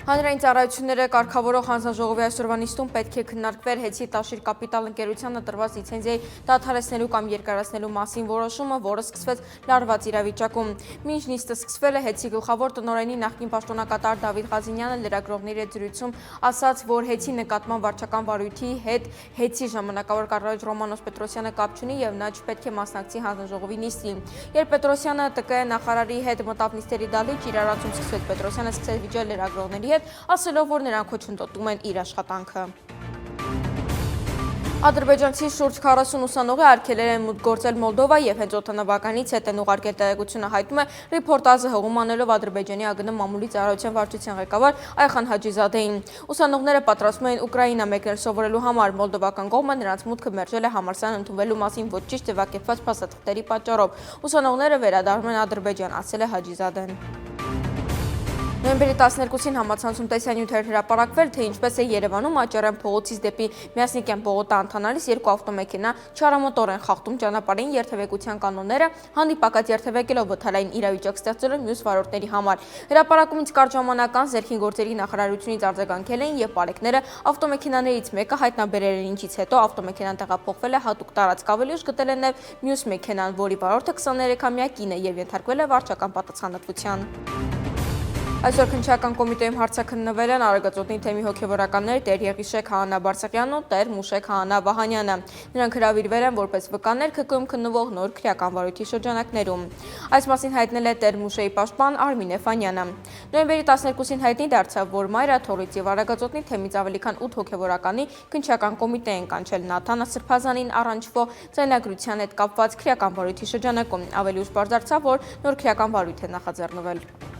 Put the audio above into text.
Հանրային ծառայությունները կարգավորող հանձնաժողովի այսօրվա նիստում պետք է քննարկվեր Հեցի Տաշիր կապիտալ ընկերությանը տրված լիցենզիայի դադարեցնելու կամ երկարացնելու մասին որոշումը, որը սկսվեց լարված իրավիճակում։ Մինչ նիստը սկսվել է, Հեցի գլխավոր տնօրենի նախկին պաշտոնակատար Դավիթ Ղազինյանը լրագրողների հետ զրույցում ասաց, որ Հեցի նկատմամբ վարչական վարույթի հետ Հեցի ժամանակավոր կառավարիչ Ռոմանոս Պետրոսյանը կապ չունի եւ նա չպետք է մասնակցի հանձնաժողովի նիստին։ Երբ Պետրոսյանը ՏԿ նախարարի հետ մտավ նիստերի դահլիճ, իրարանցում սկսվեց, Պետրոսյանը սկսեց վիճել լրագրողների ասելով, որ նրանք ոչնչոտում են իր աշխատանքը։ Ադրբեջանցի շուրջ 40 ուսանողի արգելել են մուտք գործել Մոլդովա եւ հենց օդանավականից հետ են ուղարկել տեղեկությունը հայտնում է Ռիփորտաժը հողում անելով Ադրբեջանի ԱԳՆ մամուլի ծառայության վարչության ղեկավար Այխան Հաջիզադեին։ Ուսանողները պատրաստվում են Ուկրաինա մեկնել սովորելու համար, մոլդովական կողմը նրանց մուտքը մերժել է համալսարան ընդունվելու մասին ոչ ճիշտ ձևակերպված փաստաթղթերի պատճառով։ Ուսանողները վերադառնում են Ադրբեջան, ասել է Հաջիզադեն։ Նոյեմբերի 12-ին համացանցում տեսանյութեր հրապարակվել, թե ինչպես է Երևանում Աճարյան փողոցից դեպի Միասնիկյան պողոտա ընթանալիս երկու ավտոմեքենա չարամոտոր են խախտում ճանապարհային երթևեկության կանոնները, հանդիպակաց երթևեկելով վթարային իրավիճակ ստեղծելով մյուս վարորդների համար։ Հրապարակումից կարճ ժամանակ անց Ներքին գործերի նախարարությունից արձագանքել էին եւ պարեկները ավտոմեքենաներից մեկը հայտնաբերել են, ինչից հետո ավտոմեքենան տեղափոխվել է հատուկ տարածք, ավելի ուշ գտել են նաեւ մյուս մեքենան, որի վարորդը 23-ամյա կին է եւ ենթարկվել է վարչական պատասխանատվության։ Այսօր քննչական կոմիտեում հարցաքննվել են Արագածոտնի թեմի հոգևորականներ Տեր Եղիշեկ Հաննա Բարսեղյանն ու Տեր Մուշեկ Հաննա Վահանյանը։ Նրանք հրավիրվել են որպես վկաներ ՔԿ-ում քննվող նոր քրեական վարույթի շրջանակներում։ Այս մասին հայտնել է Տեր Մուշեի պաշտպան Արմին Էֆանյանը։ Նոյեմբերի 12-ին հայտնի դարձավ, որ Մայրա Թորից եւ Արագածոտնի թեմից ավելի քան 8 հոգևորականի քննչական կոմիտե են կանչել Նաթան Սրբազանին առնչվող ձայնագրության հետ կապված քրեական վարույթի շրջանակում։ Ավելի ուշ բարձրացավ, որ նոր քրեական վարույթ է նախաձեռնվել։